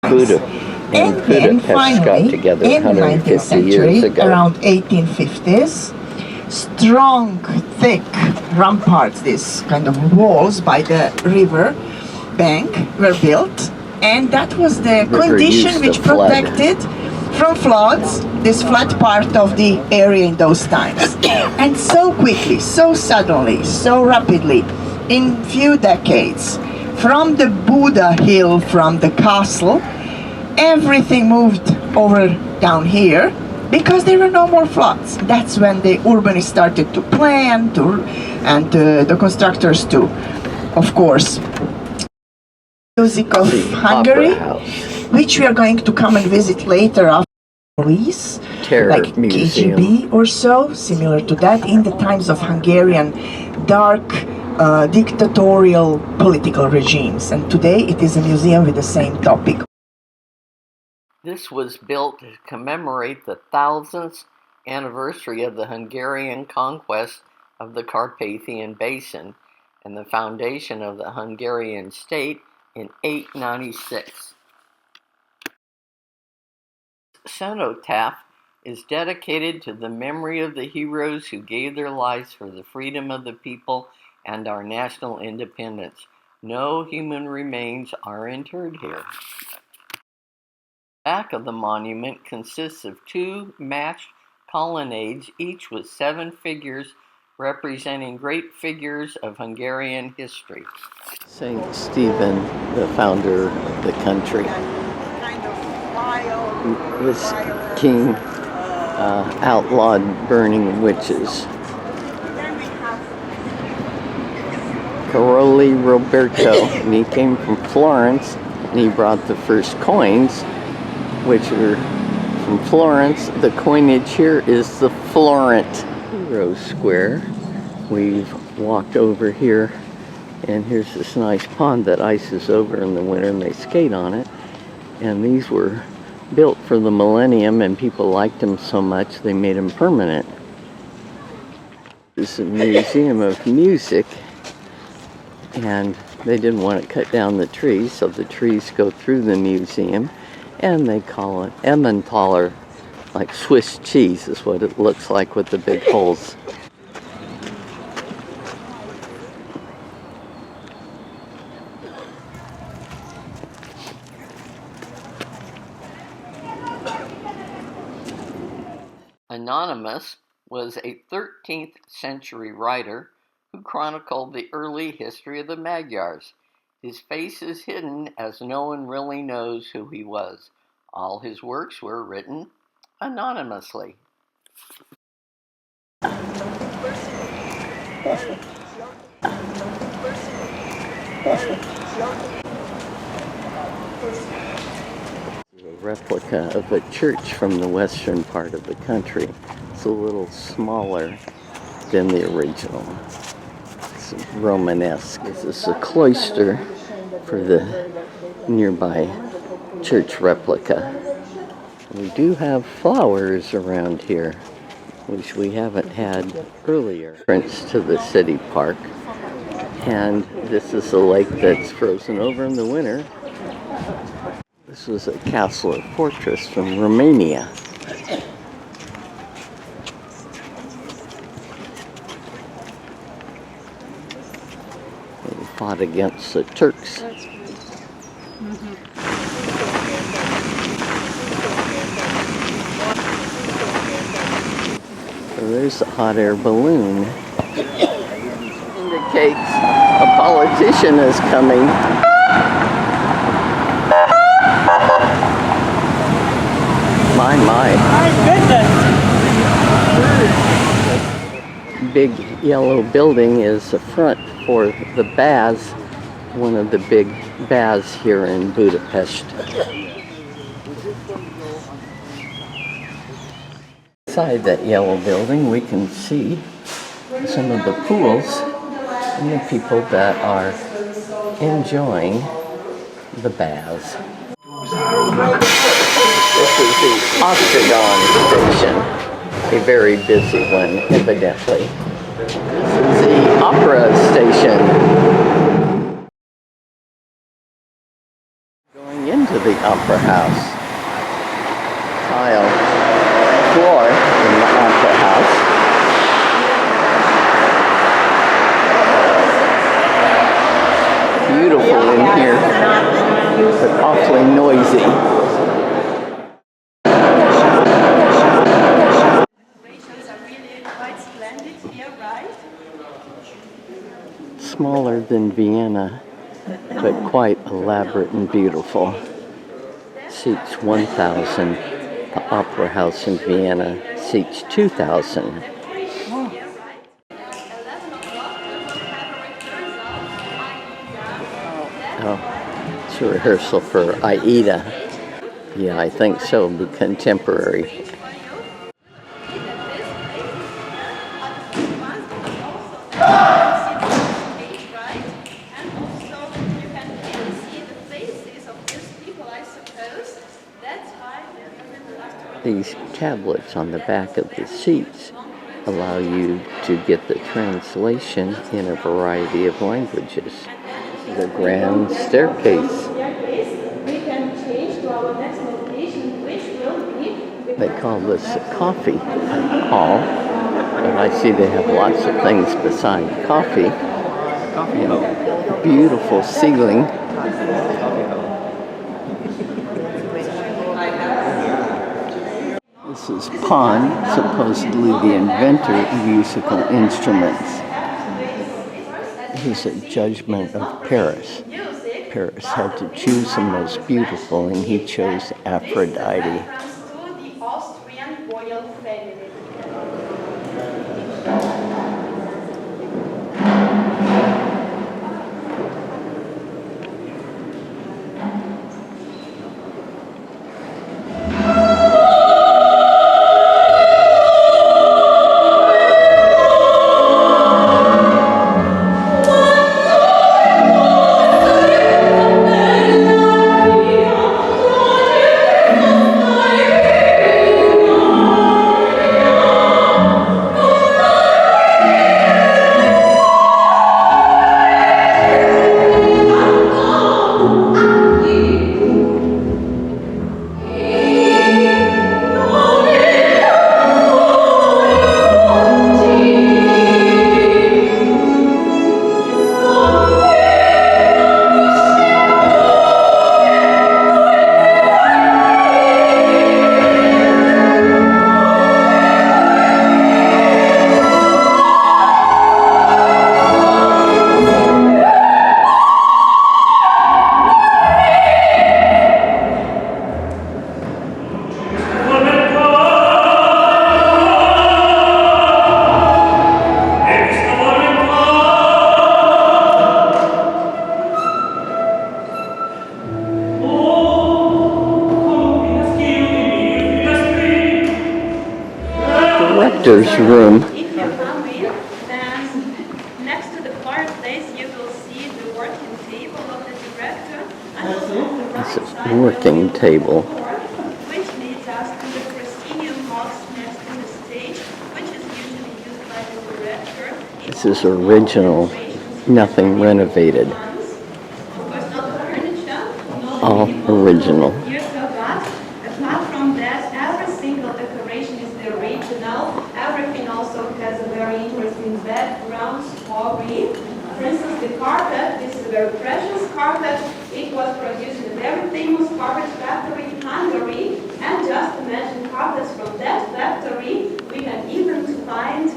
And then finally, in the 19th century, around 1850s, strong, thick ramparts, these kind of walls by the river bank were built, and that was the condition which protected from floods this flat part of the area in those times. And so quickly, so suddenly, so rapidly, in few decades, from the Buda hill, from the castle, everything moved over down here because there were no more floods. That's when the urbanists started to plan and the constructors to, of course, music of Hungary, which we are going to come and visit later after police, like KGB or so, similar to that, in the times of Hungarian dark dictatorial political regimes. And today it is a museum with the same topic. This was built to commemorate the 1000th anniversary of the Hungarian conquest of the Carpathian Basin and the foundation of the Hungarian state in 896. Cenotaph is dedicated to the memory of the heroes who gave their lives for the freedom of the people and our national independence. No human remains are interred here. The back of the monument consists of two matched colonnades, each with 7 figures representing great figures of Hungarian history. Saint Stephen, the founder of the country. This king outlawed burning witches. Caroli Roberto, and he came from Florence, and he brought the first coins, which are from Florence. The coinage here is the florent. Hero Square. We've walked over here, and here's this nice pond that ices over in the winter, and they skate on it. And these were built for the millennium, and people liked them so much they made them permanent. This is a museum of music, and they didn't want to cut down the trees, so the trees go through the museum, and they call it Emmentaler, like Swiss cheese is what it looks like with the big holes. Anonymous was a 13th century writer who chronicled the early history of the Magyars. His face is hidden as no one really knows who he was. All his works were written anonymously. A replica of a church from the western part of the country. It's a little smaller than the original. It's Romanesque. This is a cloister for the nearby church replica. We do have flowers around here, which we haven't had earlier. Entrance to the city park. And this is a lake that's frozen over in the winter. This was a castle or fortress from Romania. They fought against the Turks. So there's a hot air balloon. Indicates a politician is coming. My goodness. Big yellow building is the front for the baths, one of the big baths here in Budapest. Inside that yellow building we can see some of the pools and the people that are enjoying the baths. This is the Octagon Station, a very busy one, evidently. This is the Opera Station. Going into to the Opera House. Tile floor in the Opera House. Beautiful in here, but awfully noisy. Smaller than Vienna, but quite elaborate and beautiful. Seats 1,000. The Opera House in Vienna seats 2,000. Oh, it's a rehearsal for Aida. Yeah, I think so. It'll be contemporary. These tablets on the back of the seats allow you to get the translation in a variety of languages. This is a grand staircase. They call this a coffee hall, and I see they have lots of things beside coffee. Beautiful ceiling. This is Pan, supposedly the inventor of musical instruments. Here's a judgment of Paris. Paris had to choose the most beautiful, and he chose Aphrodite. Director's room. If you come in, then next to the fireplace you will see the working table of the director and also on the right This side is working table. which leads us to the proscenium box next to the stage, which is usually used by the director. This is original, nothing renovated. Of course, not furniture, All original. apart from that, every single decoration is the original. Everything also has a very interesting background story. For instance, the carpet, this is a very precious carpet. It was produced in a very famous carpet factory in Hungary. And just imagine carpets from that factory. We can even find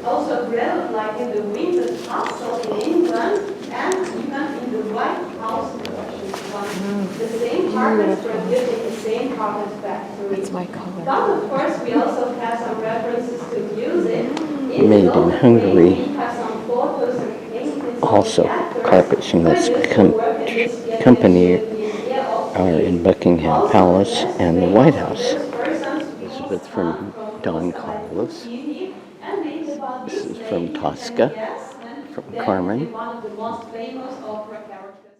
also granite like in the Windsor Castle in England and even in the White House in Washington. The same carpets produced in the same carpet factory. It's my color. But of course, we also have some references to music. Made in Hungary. We have some photos and paintings. Also, carpets from this company are in Buckingham Palace and the White House. Elizabeth from Don Carlos. This is from Tosca, from Carmen. One of the most famous opera characters.